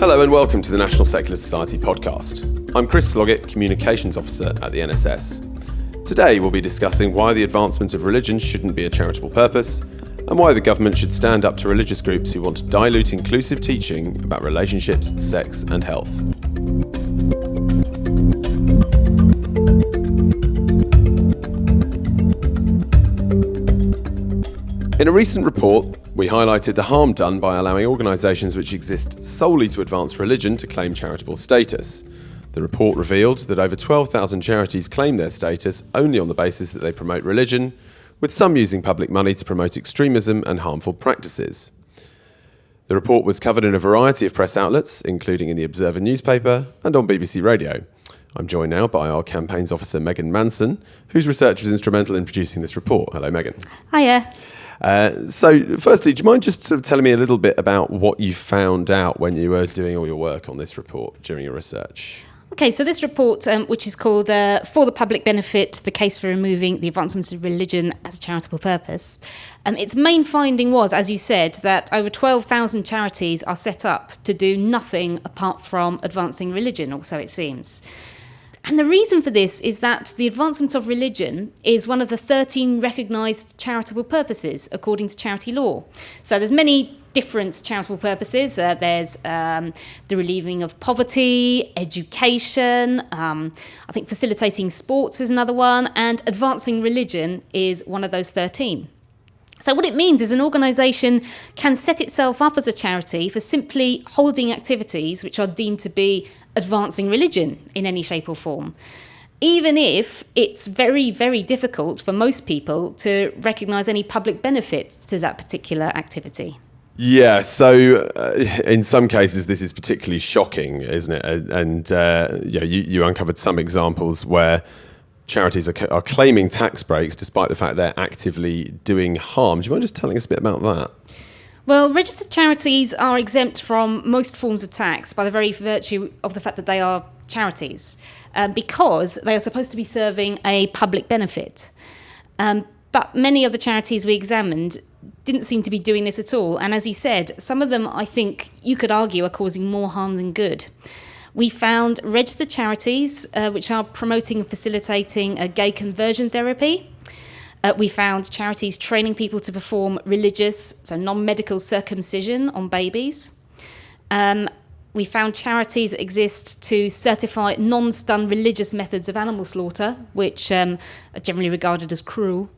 Hello and welcome to the National Secular Society podcast. I'm Chris Sloggett, Communications Officer at the NSS. Today we'll be discussing why the advancement of religion shouldn't be a charitable purpose and why the government should stand up to religious groups who want to dilute inclusive teaching about relationships, sex and health. In a recent report, we highlighted the harm done by allowing organisations which exist solely to advance religion to claim charitable status. The report revealed that over 12,000 charities claim their status only on the basis that they promote religion, with some using public money to promote extremism and harmful practices. The report was covered in a variety of press outlets, including in the Observer newspaper and on BBC Radio. I'm joined now by our campaigns officer, Megan Manson, whose research was instrumental in producing this report. Hello, Megan. Hiya. So, firstly, do you mind just sort of telling me a little bit about what you found out when you were doing all your work on this report during your research? Okay, so this report, which is called For the Public Benefit, the Case for Removing the Advancement of Religion as a Charitable Purpose, its main finding was, as you said, that over 12,000 charities are set up to do nothing apart from advancing religion, or so it seems. And the reason for this is that the advancement of religion is one of the 13 recognised charitable purposes according to charity law. So there's many different charitable purposes. There's the relieving of poverty, education, I think facilitating sports is another one, and advancing religion is one of those 13. So what it means is an organisation can set itself up as a charity for simply holding activities which are deemed to be advancing religion in any shape or form, even if it's very, very difficult for most people to recognise any public benefit to that particular activity. Yeah, so in some cases this is particularly shocking, isn't it? And you uncovered some examples where charities are claiming tax breaks despite the fact they're actively doing harm. Do you mind just telling us a bit about that? Well, registered charities are exempt from most forms of tax by the very virtue of the fact that they are charities, because they are supposed to be serving a public benefit. But many of the charities we examined didn't seem to be doing this at all. And as you said, some of them, I think you could argue, are causing more harm than good. We found registered charities which are promoting and facilitating gay conversion therapy. We found charities training people to perform religious, so non-medical circumcision on babies. We found charities that exist to certify non-stun religious methods of animal slaughter, which are generally regarded as cruel.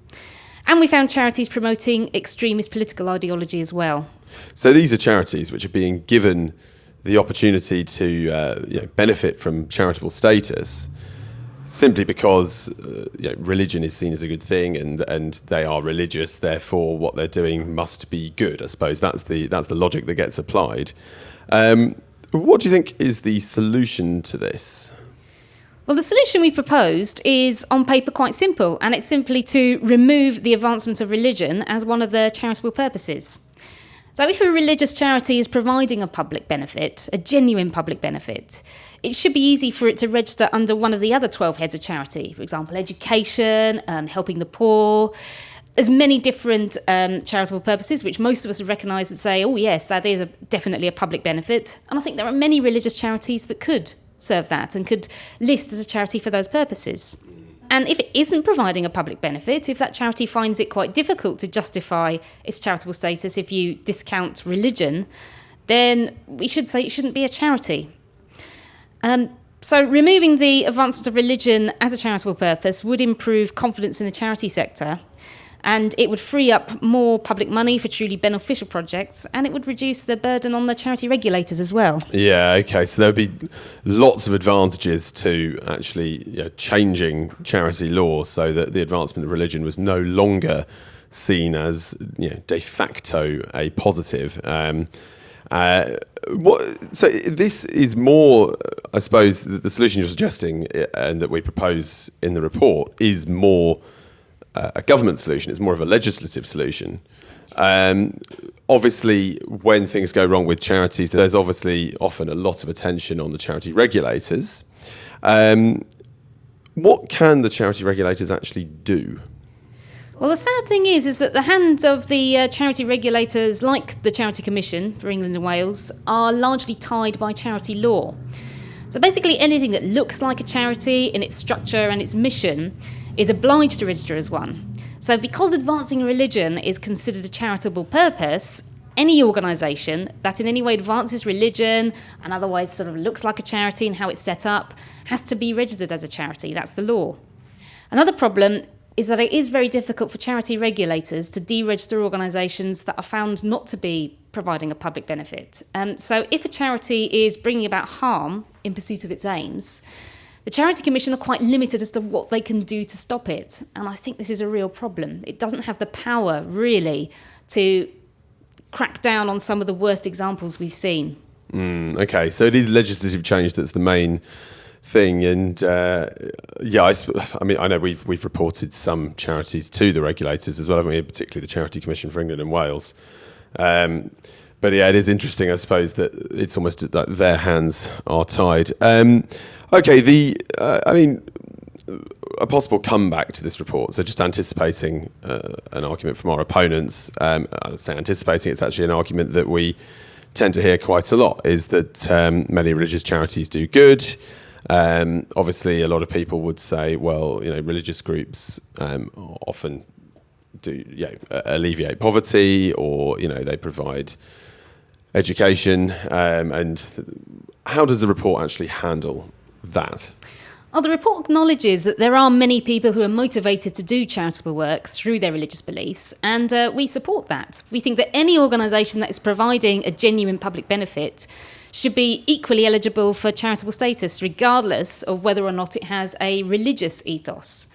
And we found charities promoting extremist political ideology as well. So these are charities which are being given the opportunity to benefit from charitable status simply because religion is seen as a good thing and they are religious, therefore what they're doing must be good. I suppose that's the logic that gets applied. What do you think is the solution to this? Well, the solution we proposed is on paper quite simple, and it's simply to remove the advancement of religion as one of the charitable purposes. So if a religious charity is providing a public benefit, a genuine public benefit, it should be easy for it to register under one of the other 12 heads of charity, for example, education, helping the poor. There's many different charitable purposes which most of us recognise and say, oh yes, that is definitely a public benefit. And I think there are many religious charities that could serve that and could list as a charity for those purposes. And if it isn't providing a public benefit, if that charity finds it quite difficult to justify its charitable status if you discount religion, then we should say it shouldn't be a charity. So removing the advancement of religion as a charitable purpose would improve confidence in the charity sector, and it would free up more public money for truly beneficial projects, and it would reduce the burden on the charity regulators as well. Yeah, okay, so there would be lots of advantages to actually changing charity law so that the advancement of religion was no longer seen as de facto a positive. So this is more, I suppose, the solution you're suggesting and that we propose in the report is more a government solution. It's more of a legislative solution. Obviously, when things go wrong with charities, there's obviously often a lot of attention on the charity regulators. What can the charity regulators actually do? Well, the sad thing is that the hands of the charity regulators, like the Charity Commission for England and Wales, are largely tied by charity law. So basically anything that looks like a charity in its structure and its mission is obliged to register as one. So because advancing religion is considered a charitable purpose, any organisation that in any way advances religion and otherwise sort of looks like a charity and how it's set up has to be registered as a charity. That's the law. Another problem is that it is very difficult for charity regulators to deregister organisations that are found not to be providing a public benefit. So if a charity is bringing about harm in pursuit of its aims, the Charity Commission are quite limited as to what they can do to stop it. And I think this is a real problem. It doesn't have the power, really, to crack down on some of the worst examples we've seen. Okay, so it is legislative change that's the main thing, and I mean, I know we've reported some charities to the regulators as well, haven't we? Particularly the Charity Commission for England and Wales. But yeah, it is interesting, I suppose, that it's almost that their hands are tied. Okay, I mean, a possible comeback to this report. So just anticipating an argument from our opponents. I'd say anticipating, it's actually an argument that we tend to hear quite a lot, is that many religious charities do good. Obviously, a lot of people would say, well, religious groups often do alleviate poverty, or they provide education. And how does the report actually handle that? Well, the report acknowledges that there are many people who are motivated to do charitable work through their religious beliefs, and we support that. We think that any organisation that is providing a genuine public benefit should be equally eligible for charitable status, regardless of whether or not it has a religious ethos.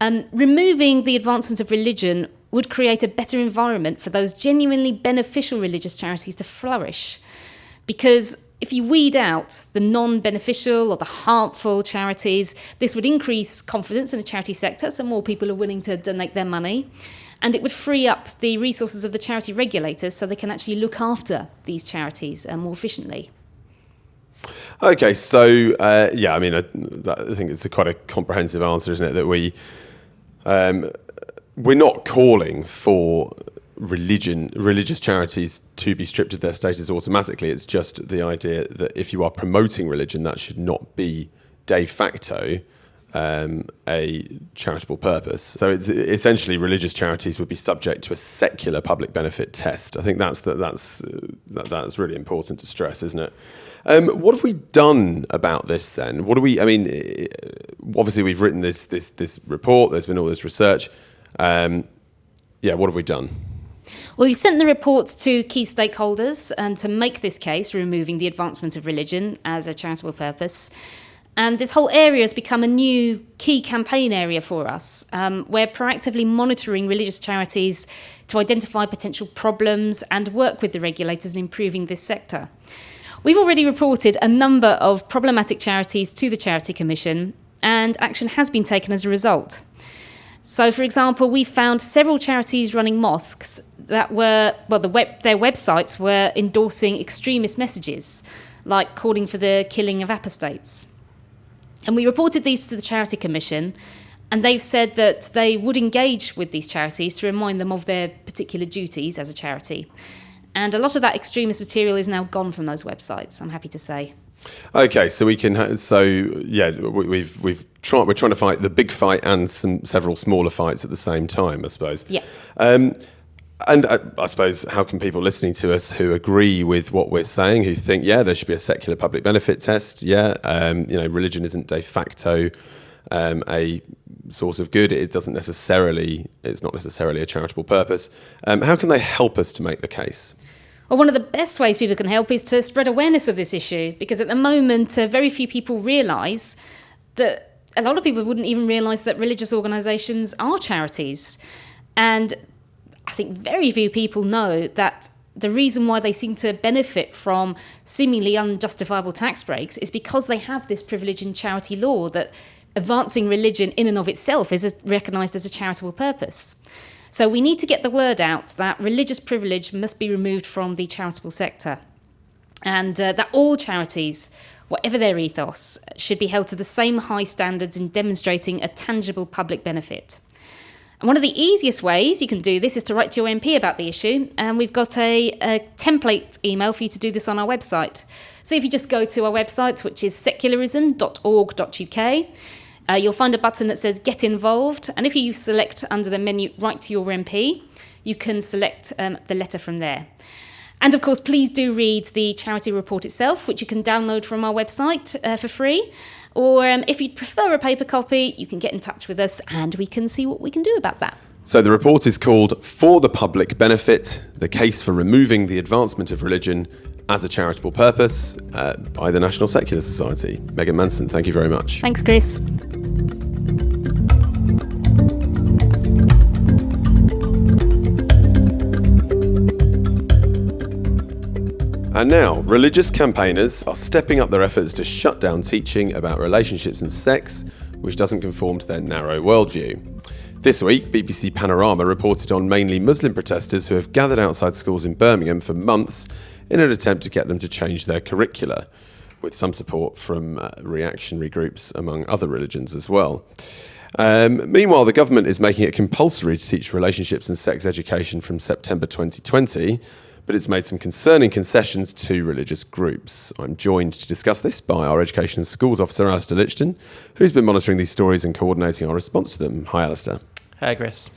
Removing the advancement of religion would create a better environment for those genuinely beneficial religious charities to flourish. Because if you weed out the non-beneficial or the harmful charities, this would increase confidence in the charity sector, so more people are willing to donate their money. And it would free up the resources of the charity regulators so they can actually look after these charities more efficiently. Okay, so I mean, I think it's quite a comprehensive answer, isn't it? That we're not calling for religious charities to be stripped of their status automatically. It's just the idea that if you are promoting religion, that should not be de facto a charitable purpose. So it's essentially religious charities would be subject to a secular public benefit test. I think that's really important to stress, isn't it? What have we done about this then? Obviously we've written this report, there's been all this research. What have we done? Well, we sent the report to key stakeholders to make this case, removing the advancement of religion as a charitable purpose. And this whole area has become a new key campaign area for us. We're proactively monitoring religious charities to identify potential problems and work with the regulators in improving this sector. We've already reported a number of problematic charities to the Charity Commission, and action has been taken as a result. So, for example, we found several charities running mosques that were, their websites were endorsing extremist messages, like calling for the killing of apostates. And we reported these to the Charity Commission, and they've said that they would engage with these charities to remind them of their particular duties as a charity. And a lot of that extremist material is now gone from those websites, I'm happy to say. Okay, so we can. We're trying to fight the big fight and several smaller fights at the same time, I suppose. Yeah. And I suppose, how can people listening to us who agree with what we're saying, who think, there should be a secular public benefit test, religion isn't de facto a source of good, it's not necessarily a charitable purpose. How can they help us to make the case? Well, one of the best ways people can help is to spread awareness of this issue, because at the moment, very few people realise that a lot of people wouldn't even realise that religious organisations are charities. And I think very few people know that the reason why they seem to benefit from seemingly unjustifiable tax breaks is because they have this privilege in charity law that advancing religion in and of itself is recognised as a charitable purpose. So we need to get the word out that religious privilege must be removed from the charitable sector, and that all charities, whatever their ethos, should be held to the same high standards in demonstrating a tangible public benefit. And one of the easiest ways you can do this is to write to your MP about the issue. And we've got a template email for you to do this on our website. So if you just go to our website, which is secularism.org.uk, you'll find a button that says Get Involved. And if you select under the menu Write to your MP, you can select the letter from there. And of course, please do read the charity report itself, which you can download from our website for free. Or if you'd prefer a paper copy, you can get in touch with us and we can see what we can do about that. So the report is called For the Public Benefit, the Case for Removing the Advancement of Religion as a Charitable Purpose by the National Secular Society. Megan Manson, thank you very much. Thanks, Chris. And now, religious campaigners are stepping up their efforts to shut down teaching about relationships and sex, which doesn't conform to their narrow worldview. This week, BBC Panorama reported on mainly Muslim protesters who have gathered outside schools in Birmingham for months in an attempt to get them to change their curricula, with some support from reactionary groups among other religions as well. Meanwhile, the government is making it compulsory to teach relationships and sex education from September 2020, but it's made some concerning concessions to religious groups. I'm joined to discuss this by our Education and Schools Officer, Alastair Lichten, who's been monitoring these stories and coordinating our response to them. Hi, Alastair. Hi, Chris.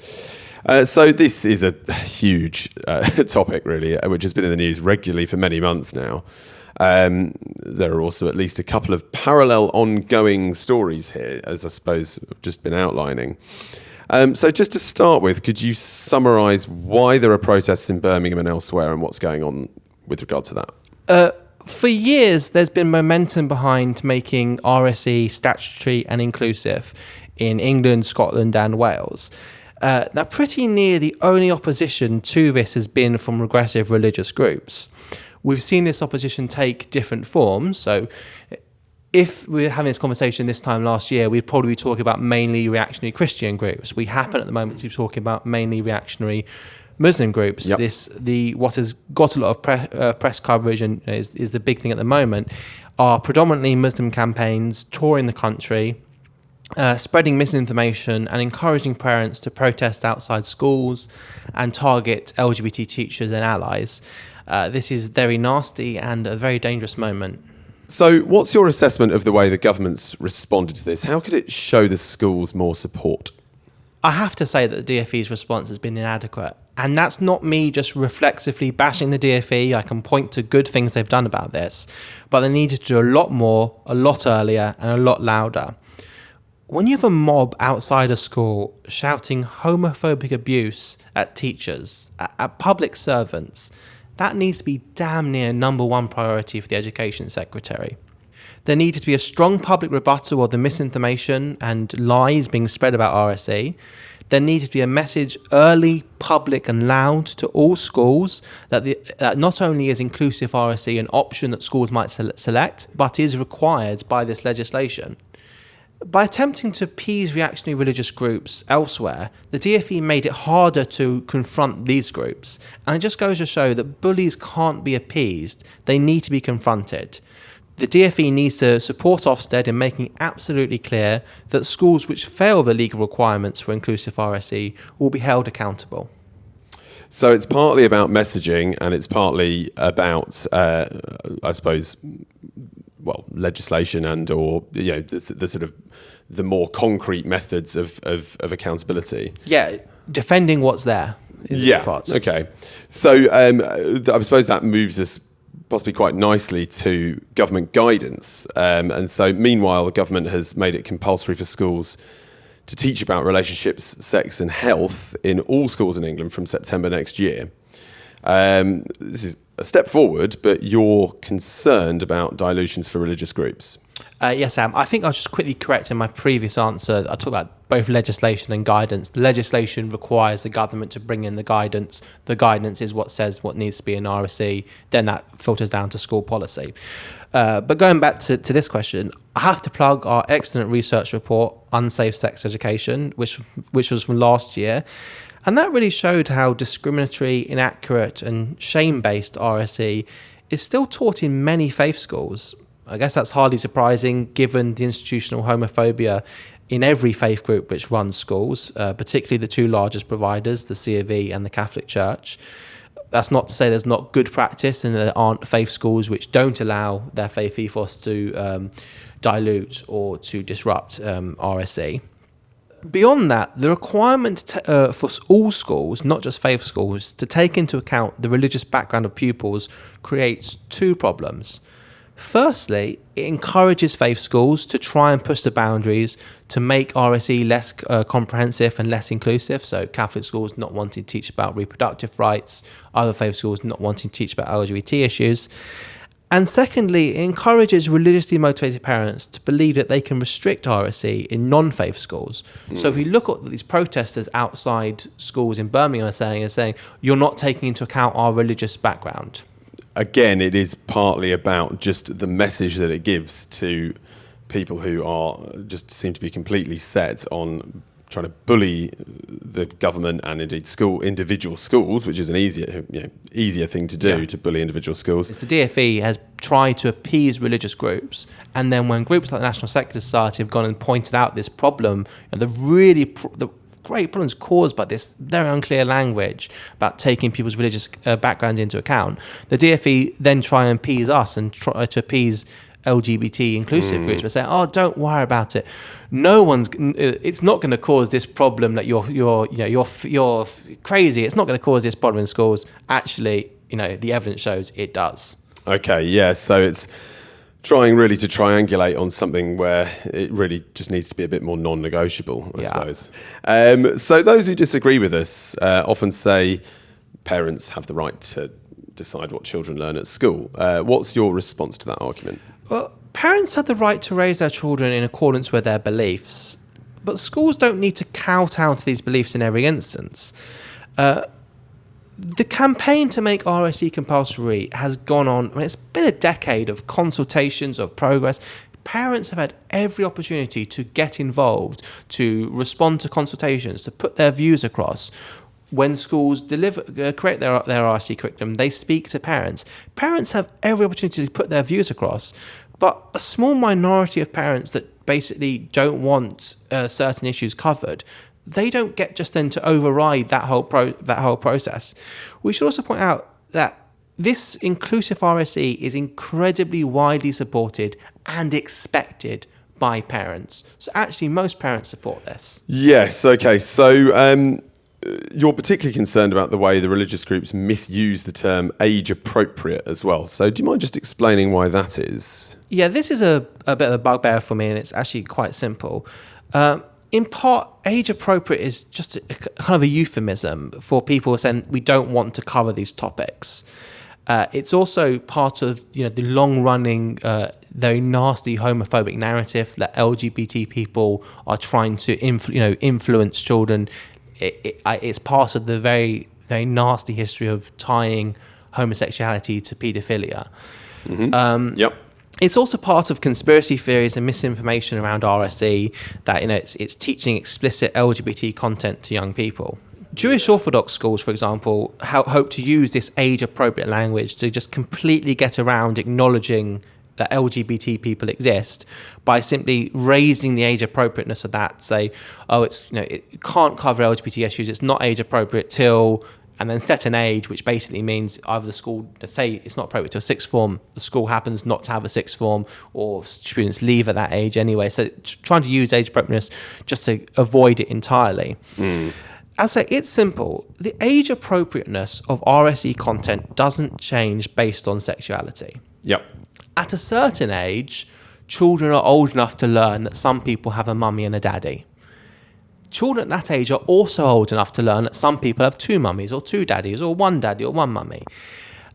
So this is a huge topic, really, which has been in the news regularly for many months now. There are also at least a couple of parallel ongoing stories here, as I suppose I've just been outlining. So just to start with, could you summarise why there are protests in Birmingham and elsewhere and what's going on with regard to that? For years, there's been momentum behind making RSE statutory and inclusive in England, Scotland and Wales. Now, pretty near the only opposition to this has been from regressive religious groups. We've seen this opposition take different forms. So if we were having this conversation this time last year, we'd probably be talking about mainly reactionary Christian groups. We happen at the moment to be talking about mainly reactionary Muslim groups. Yep. What has got a lot of press coverage and is the big thing at the moment are predominantly Muslim campaigns touring the country, spreading misinformation and encouraging parents to protest outside schools and target LGBT teachers and allies. This is very nasty and a very dangerous moment. So what's your assessment of the way the government's responded to this? How could it show the schools more support? I have to say that the DfE's response has been inadequate. And that's not me just reflexively bashing the DfE. I can point to good things they've done about this. But they needed to do a lot more, a lot earlier, and a lot louder. When you have a mob outside a school shouting homophobic abuse at teachers, at public servants, that needs to be damn near number one priority for the Education Secretary. There needed to be a strong public rebuttal of the misinformation and lies being spread about RSE. There needed to be a message early, public and loud to all schools that not only is inclusive RSE an option that schools might select, but is required by this legislation. By attempting to appease reactionary religious groups elsewhere, the DfE made it harder to confront these groups. And it just goes to show that bullies can't be appeased, they need to be confronted. The DfE needs to support Ofsted in making absolutely clear that schools which fail the legal requirements for inclusive RSE will be held accountable. So it's partly about messaging and it's partly about, I suppose, legislation and or the sort of the more concrete methods of accountability. Yeah, defending what's there. Okay. So I suppose that moves us possibly quite nicely to government guidance. And so meanwhile, the government has made it compulsory for schools to teach about relationships, sex and health in all schools in England from September next year. This is a step forward, but you're concerned about dilutions for religious groups. Yes, Sam. I think I'll just quickly correct in my previous answer. I talked about both legislation and guidance. The legislation requires the government to bring in the guidance. The guidance is what says what needs to be in RSE. Then that filters down to school policy. But going back to this question, I have to plug our excellent research report, Unsafe Sex Education, which was from last year. And that really showed how discriminatory, inaccurate and shame-based RSE is still taught in many faith schools. I guess that's hardly surprising given the institutional homophobia in every faith group which runs schools, particularly the two largest providers, the C of E and the Catholic Church. That's not to say there's not good practice and there aren't faith schools which don't allow their faith ethos to dilute or to disrupt RSE. Beyond that, the requirement for all schools, not just faith schools, to take into account the religious background of pupils creates two problems. Firstly, it encourages faith schools to try and push the boundaries to make RSE less comprehensive and less inclusive. So Catholic schools not wanting to teach about reproductive rights, other faith schools not wanting to teach about LGBT issues. And secondly, it encourages religiously motivated parents to believe that they can restrict RSE in non-faith schools. So if we look at these protesters outside schools in Birmingham are saying, you're not taking into account our religious background. Again, it is partly about just the message that it gives to people who are just seem to be completely set on trying to bully the government and indeed individual schools, which is an easier thing to do, to bully individual schools. It's the DfE has tried to appease religious groups, and then when groups like the National Secular Society have gone and pointed out this problem, and the great problems caused by this very unclear language about taking people's religious backgrounds into account, the DfE then try and appease us and try to appease LGBT inclusive groups by saying, "Oh, don't worry about it. It's not going to cause this problem that you're crazy. It's not going to cause this problem in schools." Actually, the evidence shows it does. Okay, yeah. So it's trying really to triangulate on something where it really just needs to be a bit more non-negotiable, I suppose. So those who disagree with us often say parents have the right to decide what children learn at school. What's your response to that argument? Well, parents have the right to raise their children in accordance with their beliefs, but schools don't need to kowtow to these beliefs in every instance. The campaign to make RSE compulsory has gone on. It's been a decade of consultations, of progress. Parents have had every opportunity to get involved, to respond to consultations, to put their views across. When schools create their RSE curriculum, they speak to parents. Parents have every opportunity to put their views across, but a small minority of parents that basically don't want certain issues covered, they don't get just then to override that whole process. We should also point out that this inclusive RSE is incredibly widely supported and expected by parents. So actually, most parents support this. Yes. Okay. So you're particularly concerned about the way the religious groups misuse the term age appropriate as well. So do you mind just explaining why that is? Yeah, this is a bit of a bugbear for me, and it's actually quite simple. In part, age appropriate is just kind of a euphemism for people saying we don't want to cover these topics. It's also part of the long-running, very nasty homophobic narrative that LGBT people are trying to influence children. It's part of the very, very nasty history of tying homosexuality to paedophilia. Mm-hmm. Yep. It's also part of conspiracy theories and misinformation around RSE that it's teaching explicit LGBT content to young people. Jewish Orthodox schools, for example, hope to use this age-appropriate language to just completely get around acknowledging that LGBT people exist by simply raising the age appropriateness of that. Say, it can't cover LGBT issues. It's not age appropriate till, and then set an age, which basically means either the school, say it's not appropriate to a sixth form, the school happens not to have a sixth form, or students leave at that age anyway. So trying to use age appropriateness just to avoid it entirely. I say it's simple. The age appropriateness of RSE content doesn't change based on sexuality. Yep. At a certain age, children are old enough to learn that some people have a mummy and a daddy. Children at that age are also old enough to learn that some people have two mummies or two daddies or one daddy or one mummy.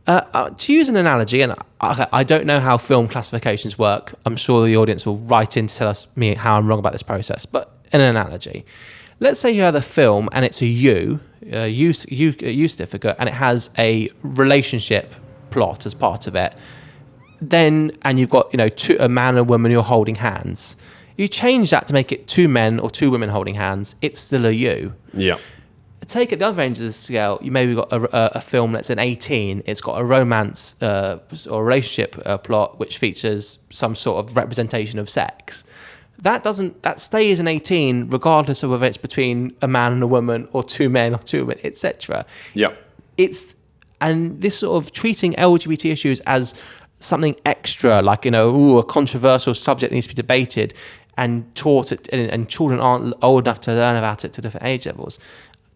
To use an analogy, and I don't know how film classifications work. I'm sure the audience will write in to tell me how I'm wrong about this process. But an analogy. Let's say you have a film and it's a U certificate, and it has a relationship plot as part of it. And you've got a man and a woman who are holding hands. You change that to make it two men or two women holding hands. It's still a U. Yeah. Take it the other end of the scale. You maybe got a film that's an 18. It's got a romance or relationship plot which features some sort of representation of sex. that stays an 18 regardless of whether it's between a man and a woman or two men or two women, etc. Yeah. And this sort of treating LGBT issues as something extra, like, a controversial subject needs to be debated and taught it, and children aren't old enough to learn about it to different age levels.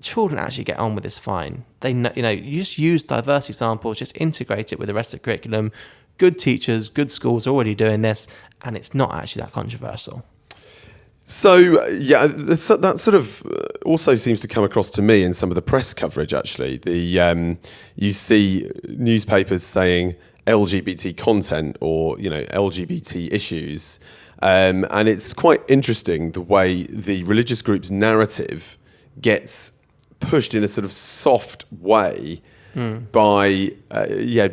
Children actually get on with this fine. They know, you just use diverse examples, just integrate it with the rest of the curriculum. Good teachers, good schools are already doing this, and it's not actually that controversial. So, yeah, that sort of also seems to come across to me in some of the press coverage, actually. You see newspapers saying LGBT content or, LGBT issues. And it's quite interesting the way the religious group's narrative gets pushed in a sort of soft way by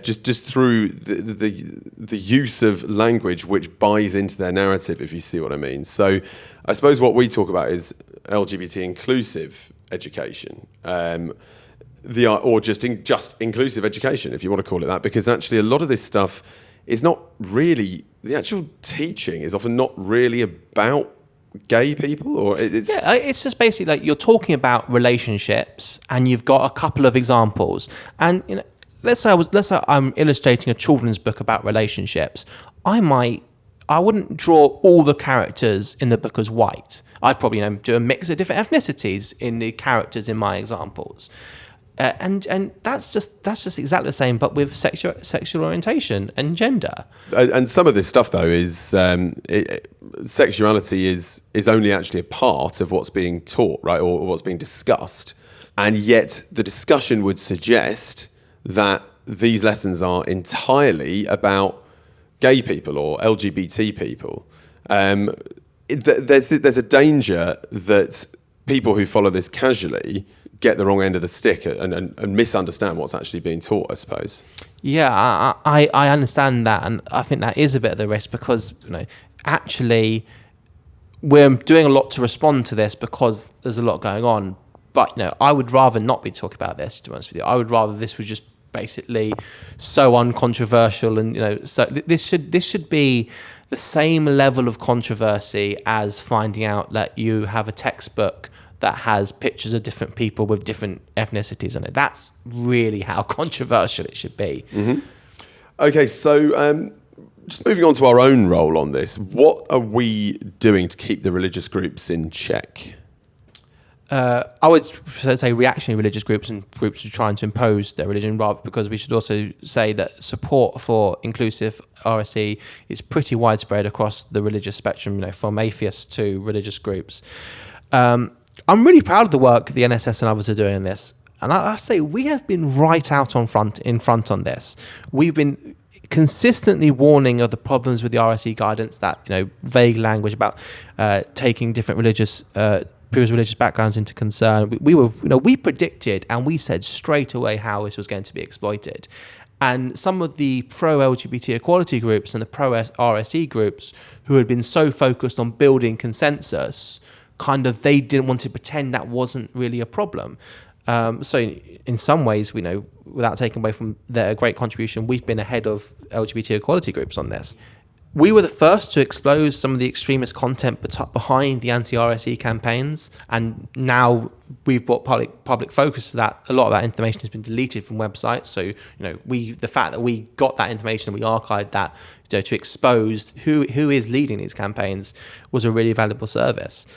just through the use of language which buys into their narrative, if you see what I mean. So I suppose what we talk about is LGBT inclusive education, or just inclusive education, if you want to call it that, because actually a lot of this stuff is not really, the actual teaching is often not really about gay people, or it's just basically like you're talking about relationships and you've got a couple of examples, and let's say I'm illustrating a children's book about relationships. I wouldn't draw all the characters in the book as white. I'd probably do a mix of different ethnicities in the characters in my examples. And that's just exactly the same, but with sexual orientation and gender. And some of this stuff, though, is sexuality is only actually a part of what's being taught, right, or what's being discussed. And yet the discussion would suggest that these lessons are entirely about gay people or LGBT people. There's a danger that people who follow this casually get the wrong end of the stick and misunderstand what's actually being taught, I suppose. Yeah, I understand that, and I think that is a bit of the risk because actually we're doing a lot to respond to this because there's a lot going on. But I would rather not be talking about this, to be honest with you. I would rather this was just basically so uncontroversial, and so this should be the same level of controversy as finding out that you have a textbook that has pictures of different people with different ethnicities on it. That's really how controversial it should be. Mm-hmm. Okay, so just moving on to our own role on this, what are we doing to keep the religious groups in check? I would say reactionary religious groups and groups who are trying to impose their religion, rather, because we should also say that support for inclusive RSE is pretty widespread across the religious spectrum, from atheists to religious groups. I'm really proud of the work the NSS and others are doing in this. And I say we have been right out in front on this. We've been consistently warning of the problems with the RSE guidance, that vague language about taking different people's religious backgrounds into concern. We predicted and we said straight away how this was going to be exploited. And some of the pro-LGBT equality groups and the pro-RSE groups who had been so focused on building consensus, they didn't want to pretend that wasn't really a problem. So in some ways, without taking away from their great contribution, we've been ahead of LGBT equality groups on this. We were the first to expose some of the extremist content behind the anti-RSE campaigns, and now we've brought public focus to that. A lot of that information has been deleted from websites. So, the fact that we got that information and we archived that, to expose who is leading these campaigns was a really valuable service.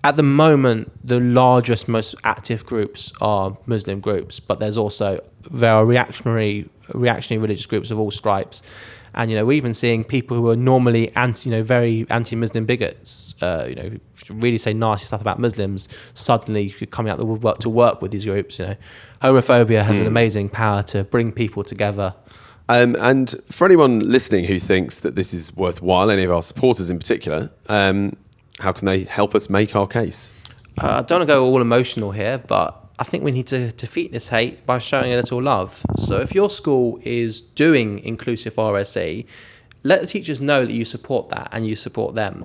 At the moment, the largest, most active groups are Muslim groups, but there are reactionary religious groups of all stripes. And we're even seeing people who are normally very anti-Muslim bigots, really say nasty stuff about Muslims, suddenly coming out the woodwork to work with these groups. Homophobia has an amazing power to bring people together. And for anyone listening who thinks that this is worthwhile, any of our supporters in particular, how can they help us make our case? I don't want to go all emotional here, but I think we need to defeat this hate by showing a little love. So if your school is doing inclusive RSE, let the teachers know that you support that and you support them.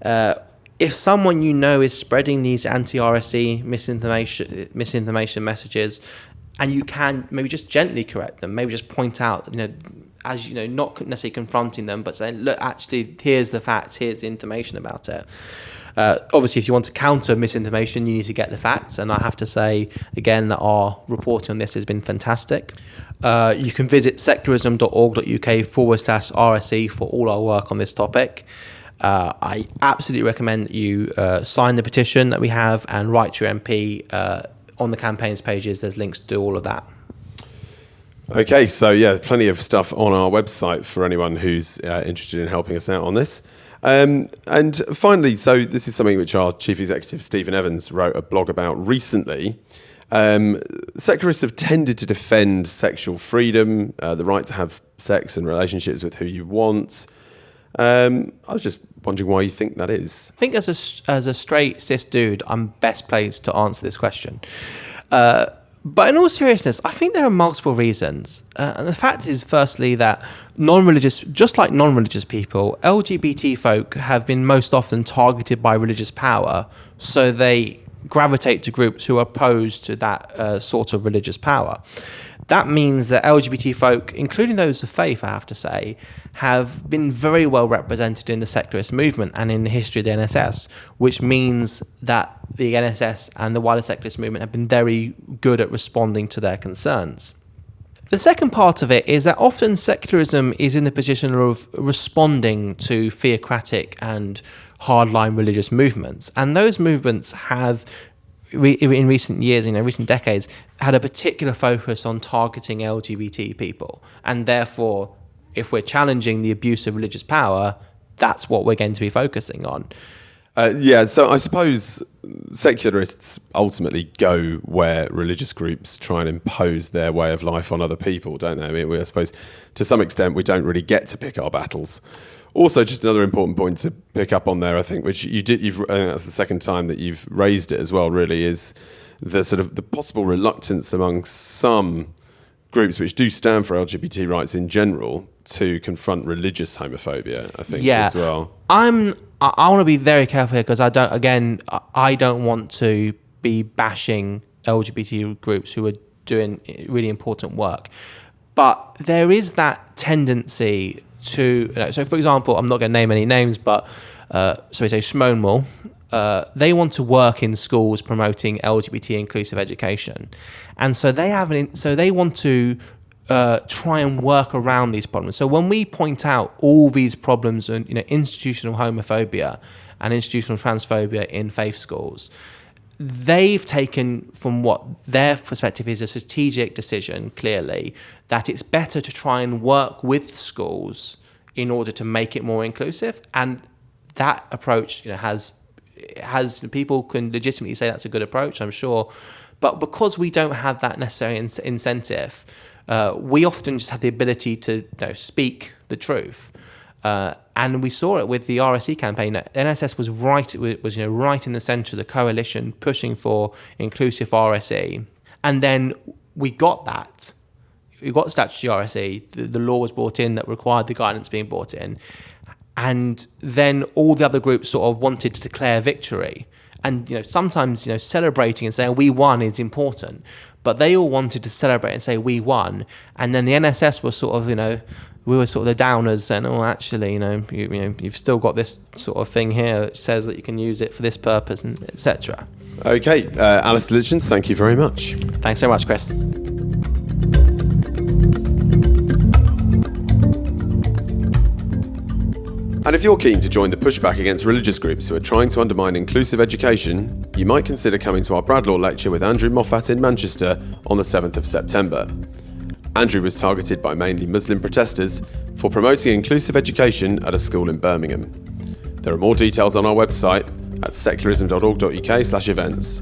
If someone is spreading these anti-RSE misinformation messages, and you can maybe just gently correct them, maybe just point out, as you know, not necessarily confronting them, but saying, look, actually, here's the facts, here's the information about it. Obviously, if you want to counter misinformation, you need to get the facts. And I have to say, again, that our reporting on this has been fantastic. You can visit secularism.org.uk/RSE for all our work on this topic. I absolutely recommend that you sign the petition that we have and write to your MP. On the campaigns pages, there's links to do all of that. Okay, so yeah, plenty of stuff on our website for anyone who's interested in helping us out on this. And finally, so this is something which our Chief Executive, Stephen Evans, wrote a blog about recently. Secularists have tended to defend sexual freedom, the right to have sex and relationships with who you want. I was just wondering why you think that is. I think as a straight cis dude, I'm best placed to answer this question. But in all seriousness, I think there are multiple reasons. And the fact is, firstly, that just like non-religious people, LGBT folk have been most often targeted by religious power, so they gravitate to groups who are opposed to that sort of religious power. That means that LGBT folk, including those of faith, I have to say, have been very well represented in the secularist movement and in the history of the NSS, which means that the NSS and the wider secularist movement have been very good at responding to their concerns. The second part of it is that often secularism is in the position of responding to theocratic and hardline religious movements, and those movements have in recent years, recent decades, had a particular focus on targeting LGBT people. And therefore, if we're challenging the abuse of religious power, that's what we're going to be focusing on. So I suppose secularists ultimately go where religious groups try and impose their way of life on other people, don't they? I mean, I suppose to some extent we don't really get to pick our battles. Also, just another important point to pick up on there, I think, which I think that's the second time that you've raised it as well, really, is the sort of the possible reluctance among some groups which do stand for LGBT rights in general to confront religious homophobia, I think, as well. I want to be very careful here because I don't want to be bashing LGBT groups who are doing really important work. But there is that tendency to, so for example, I'm not going to name any names, but so we say Schmoenmal, they want to work in schools promoting LGBT inclusive education, and so they want to try and work around these problems. So when we point out all these problems and institutional homophobia and institutional transphobia in faith schools, they've taken, from what their perspective is, a strategic decision, clearly, that it's better to try and work with schools in order to make it more inclusive. And that approach has people can legitimately say that's a good approach, I'm sure. But because we don't have that necessary incentive, we often just have the ability to speak the truth. And we saw it with the RSE campaign. NSS was right in the centre of the coalition pushing for inclusive RSE. And then we got that. We got statutory RSE. The law was brought in that required the guidance being brought in. And then all the other groups sort of wanted to declare victory. And sometimes celebrating and saying we won is important. But they all wanted to celebrate and say we won. And then the NSS was sort of, we were sort of the downers saying, oh, actually, you've still got this sort of thing here that says that you can use it for this purpose, and etc. Okay, Alastair Lichten, thank you very much. Thanks so much, Chris. And if you're keen to join the pushback against religious groups who are trying to undermine inclusive education, you might consider coming to our Bradlaugh lecture with Andrew Moffat in Manchester on the 7th of September. Andrew was targeted by mainly Muslim protesters for promoting inclusive education at a school in Birmingham. There are more details on our website at secularism.org.uk/events.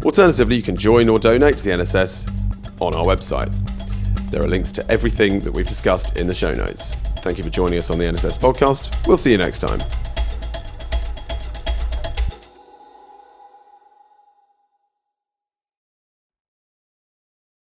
Alternatively, you can join or donate to the NSS on our website. There are links to everything that we've discussed in the show notes. Thank you for joining us on the NSS podcast. We'll see you next time.